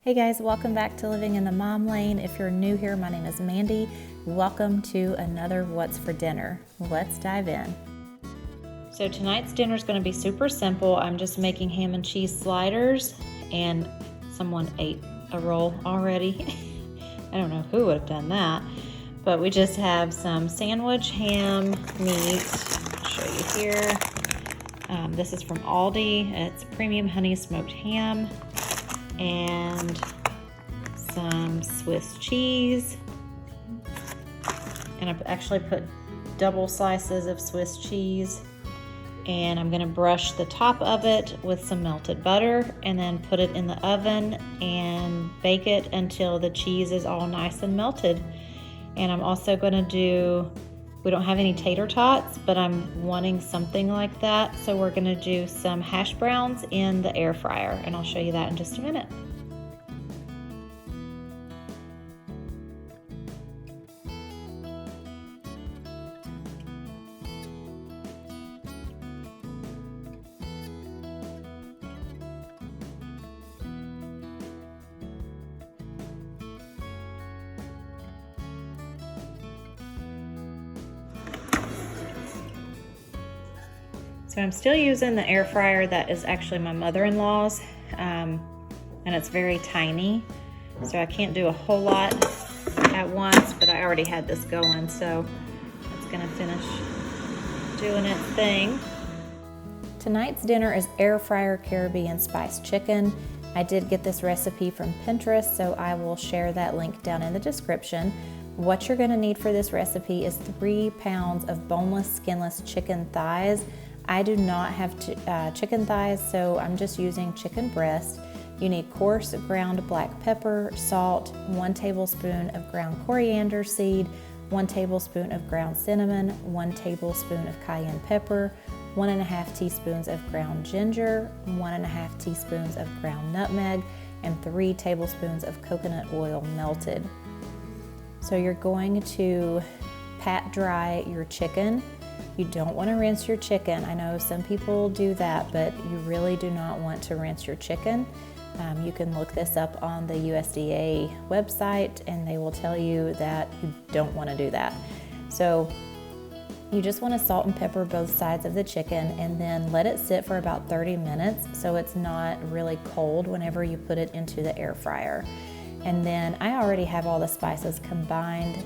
Hey guys, welcome back to Living in the Mom Lane. If you're new here, my name is Mandy. Welcome to another What's for Dinner. Let's dive in. So tonight's dinner is going to be super simple. I'm just making ham and cheese sliders, and someone ate a roll already. I don't know who would have done that, but we just have some sandwich ham meat. I'll show you here. This is from Aldi. It's premium honey smoked ham and some Swiss cheese. And I've actually put double slices of Swiss cheese. And I'm gonna brush the top of it with some melted butter and then put it in the oven and bake it until the cheese is all nice and melted. And I'm also gonna do, we don't have any tater tots, but I'm wanting something like that. So we're gonna do some hash browns in the air fryer, and I'll show you that in just a minute. So I'm still using the air fryer that is actually my mother-in-law's, and it's very tiny, so I can't do a whole lot at once, but I already had this going, so it's gonna finish doing its thing. Tonight's dinner is air fryer Caribbean spiced chicken. I did get this recipe from Pinterest, so I will share that link down in the description. What you're gonna need for this recipe is 3 pounds of boneless, skinless chicken thighs. I do not have chicken thighs, so I'm just using chicken breast. You need coarse ground black pepper, salt, 1 tablespoon of ground coriander seed, 1 tablespoon of ground cinnamon, 1 tablespoon of cayenne pepper, 1.5 teaspoons of ground ginger, 1.5 teaspoons of ground nutmeg, and 3 tablespoons of coconut oil melted. So you're going to pat dry your chicken. You don't want to rinse your chicken. I know some people do that, but you really do not want to rinse your chicken. You can look this up on the USDA website and they will tell you that you don't want to do that. So you just want to salt and pepper both sides of the chicken and then let it sit for about 30 minutes so it's not really cold whenever you put it into the air fryer. And then I already have all the spices combined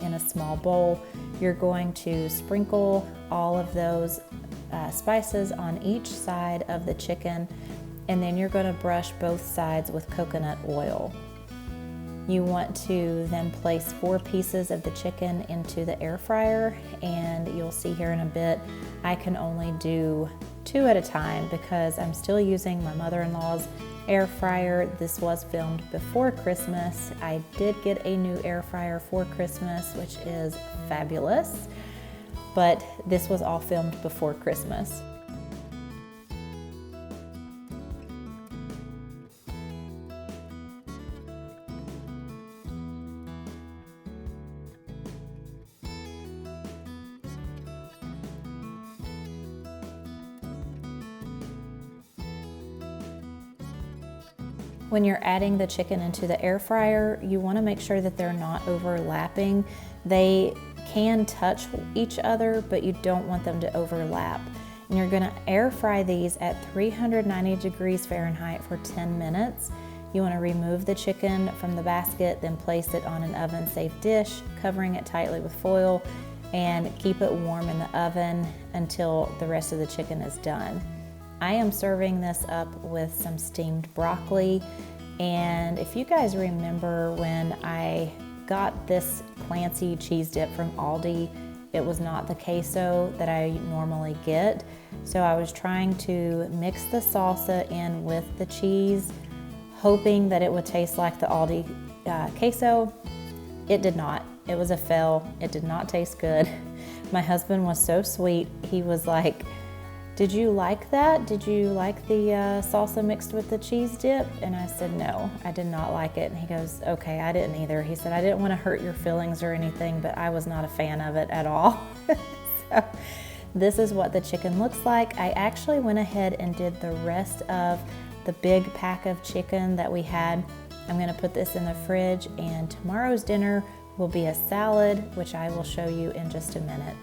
in a small bowl. You're going to sprinkle all of those spices on each side of the chicken, and then you're going to brush both sides with coconut oil. You want to then place 4 pieces of the chicken into the air fryer, and you'll see here in a bit I can only do 2 at a time because I'm still using my mother-in-law's air fryer. This was filmed before Christmas. I did get a new air fryer for Christmas, which is fabulous, but this was all filmed before Christmas. When you're adding the chicken into the air fryer, you want to make sure that they're not overlapping. They can touch each other, but you don't want them to overlap. And you're going to air fry these at 390 degrees Fahrenheit for 10 minutes. You want to remove the chicken from the basket, then place it on an oven-safe dish, covering it tightly with foil, and keep it warm in the oven until the rest of the chicken is done. I am serving this up with some steamed broccoli, and if you guys remember when I got this Clancy cheese dip from Aldi, it was not the queso that I normally get, so I was trying to mix the salsa in with the cheese, hoping that it would taste like the Aldi queso. It did not. It was a fail. It did not taste good. My husband was so sweet. He was like, "Did you like that? Did you like the salsa mixed with the cheese dip?" And I said, "No, I did not like it." And he goes, "Okay, I didn't either." He said, "I didn't want to hurt your feelings or anything, but I was not a fan of it at all." So this is what the chicken looks like. I actually went ahead and did the rest of the big pack of chicken that we had. I'm gonna put this in the fridge, and tomorrow's dinner will be a salad, which I will show you in just a minute.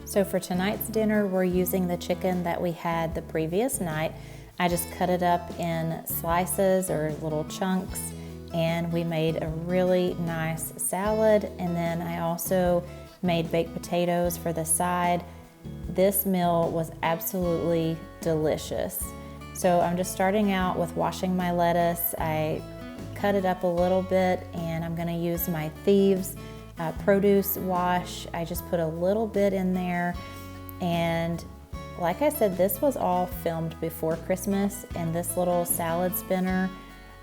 So for tonight's dinner, we're using the chicken that we had the previous night. I just cut it up in slices or little chunks, and we made a really nice salad. And then I also made baked potatoes for the side. This meal was absolutely delicious. So I'm just starting out with washing my lettuce. I cut it up a little bit, and I'm gonna use my Thieves produce wash. I just put a little bit in there, and like I said, this was all filmed before Christmas. And this little salad spinner,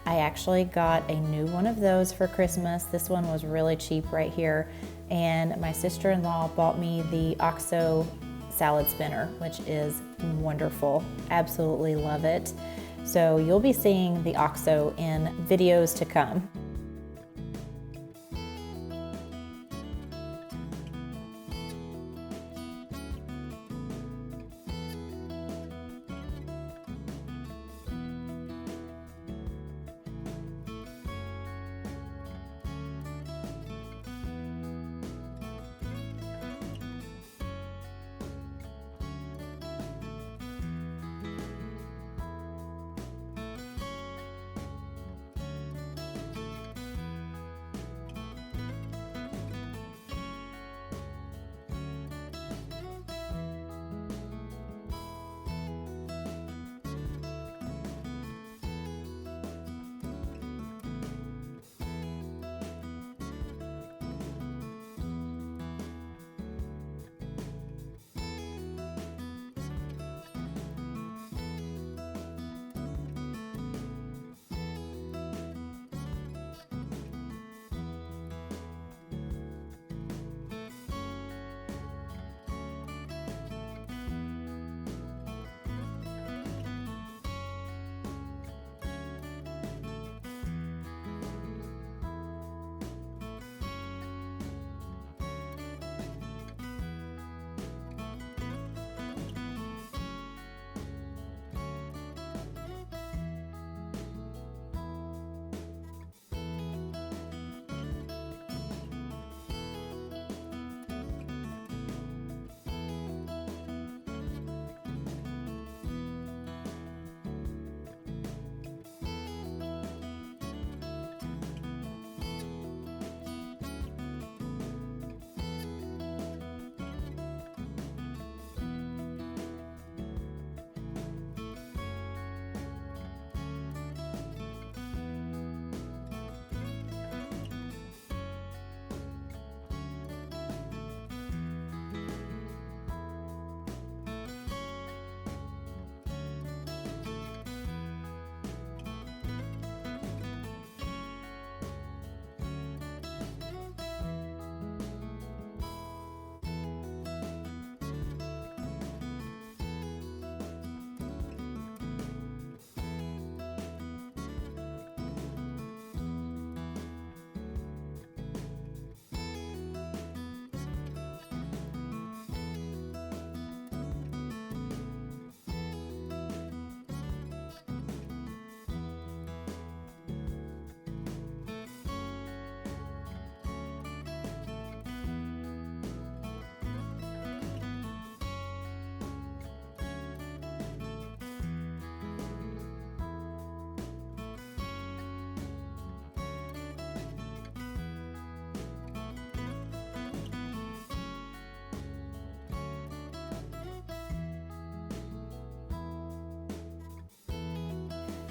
I actually got a new one of those for Christmas. This one was really cheap right here, and my sister-in-law bought me the OXO salad spinner, which is wonderful. Absolutely love it. So you'll be seeing the OXO in videos to come.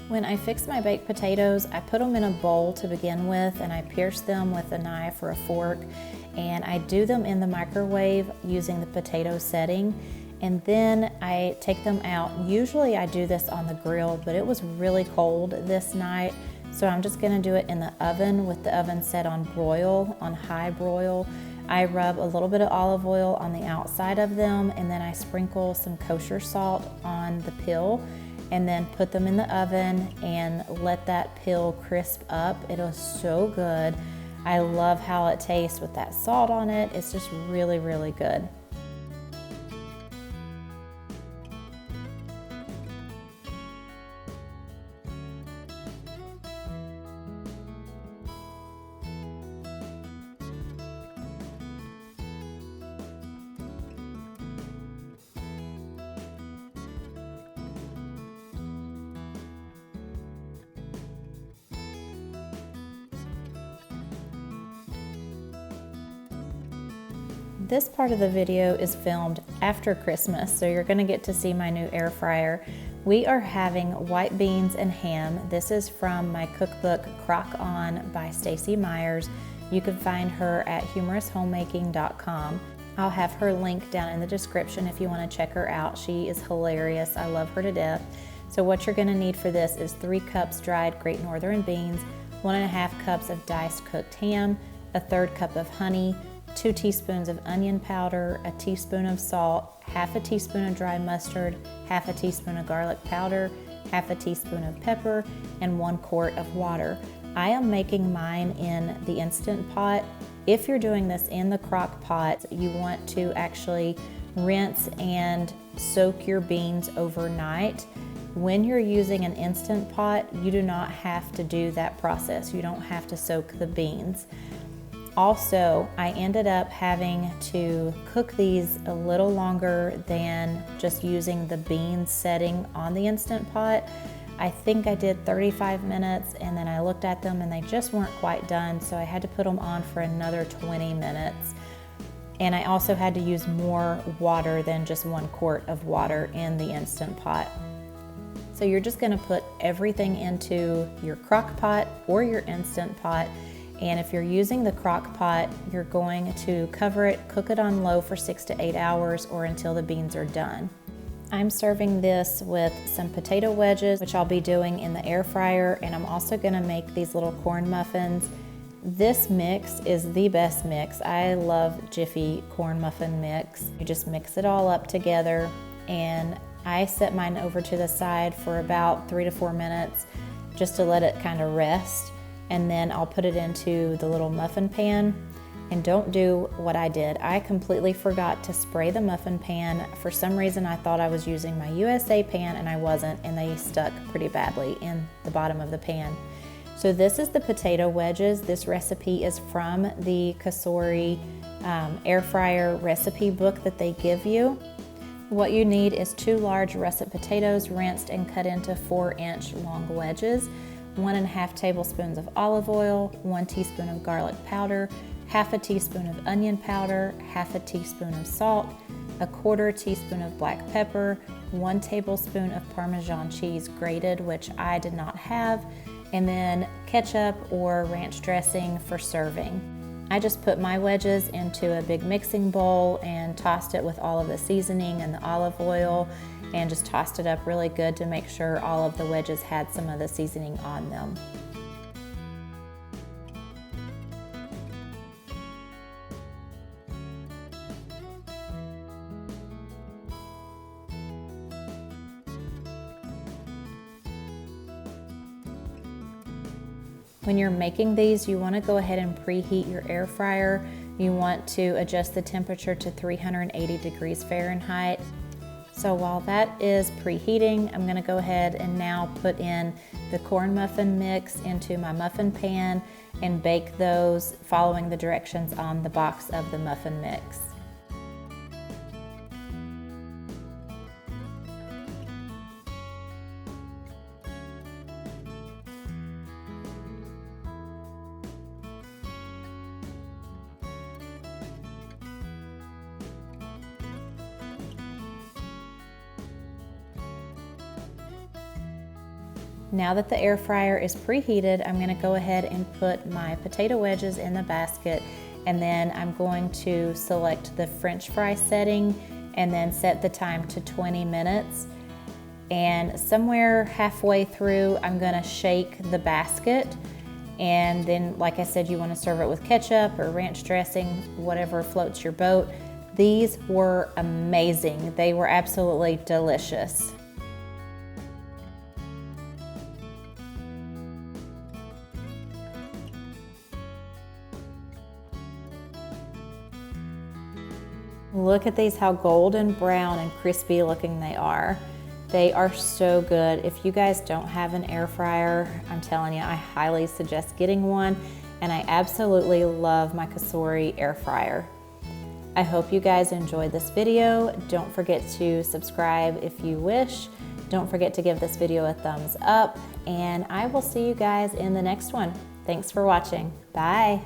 When I fix my baked potatoes, I put them in a bowl to begin with, and I pierce them with a knife or a fork, and I do them in the microwave using the potato setting, and then I take them out. Usually I do this on the grill, but it was really cold this night, so I'm just gonna do it in the oven with the oven set on broil, on high broil. I rub a little bit of olive oil on the outside of them, and then I sprinkle some kosher salt on the peel, and then put them in the oven and let that peel crisp up. It was so good. I love how it tastes with that salt on it. It's just really, really good. This part of the video is filmed after Christmas, so you're gonna get to see my new air fryer. We are having white beans and ham. This is from my cookbook, Crock On by Stacy Myers. You can find her at humouroushomemaking.com. I'll have her link down in the description if you want to check her out. She is hilarious. I love her to death. So what you're going to need for this is 3 cups dried Great Northern beans, 1.5 cups of diced cooked ham, 1/3 cup of honey, 2 teaspoons of onion powder, 1 teaspoon of salt, 1/2 teaspoon of dry mustard, 1/2 teaspoon of garlic powder, 1/2 teaspoon of pepper, and 1 quart of water. I am making mine in the Instant Pot. If you're doing this in the crock pot, you want to actually rinse and soak your beans overnight. When you're using an Instant Pot, you do not have to do that process. You don't have to soak the beans. Also, I ended up having to cook these a little longer than just using the beans setting on the Instant Pot. I think I did 35 minutes and then I looked at them and they just weren't quite done, so I had to put them on for another 20 minutes. And I also had to use more water than just 1 quart of water in the Instant Pot. So you're just gonna put everything into your crock pot or your Instant Pot. And if you're using the crock pot, you're going to cover it, cook it on low for 6 to 8 hours or until the beans are done. I'm serving this with some potato wedges, which I'll be doing in the air fryer, and I'm also gonna make these little corn muffins. This mix is the best mix. I love Jiffy corn muffin mix. You just mix it all up together, and I set mine over to the side for about 3 to 4 minutes just to let it kind of rest, and then I'll put it into the little muffin pan. And don't do what I did. I completely forgot to spray the muffin pan. For some reason, I thought I was using my USA pan and I wasn't, and they stuck pretty badly in the bottom of the pan. So this is the potato wedges. This recipe is from the Kasori air fryer recipe book that they give you. What you need is 2 large russet potatoes rinsed and cut into 4-inch long wedges, 1.5 tablespoons of olive oil, 1 teaspoon of garlic powder, 1/2 teaspoon of onion powder, 1/2 teaspoon of salt, 1/4 teaspoon of black pepper, 1 tablespoon of Parmesan cheese grated, which I did not have, and then ketchup or ranch dressing for serving. I just put my wedges into a big mixing bowl and tossed it with all of the seasoning and the olive oil, and just tossed it up really good to make sure all of the wedges had some of the seasoning on them. When you're making these, you want to go ahead and preheat your air fryer. You want to adjust the temperature to 380 degrees Fahrenheit. So while that is preheating, I'm going to go ahead and now put in the corn muffin mix into my muffin pan and bake those following the directions on the box of the muffin mix. Now that the air fryer is preheated, I'm going to go ahead and put my potato wedges in the basket, and then I'm going to select the French fry setting and then set the time to 20 minutes. And somewhere halfway through, I'm going to shake the basket, and then, like I said, you want to serve it with ketchup or ranch dressing, whatever floats your boat. These were amazing. They were absolutely delicious. Look at these, how golden brown and crispy looking they are. They are so good. If you guys don't have an air fryer, I'm telling you, I highly suggest getting one. And I absolutely love my Kasori air fryer. I hope you guys enjoyed this video. Don't forget to subscribe if you wish. Don't forget to give this video a thumbs up, and I will see you guys in the next one. Thanks for watching. Bye.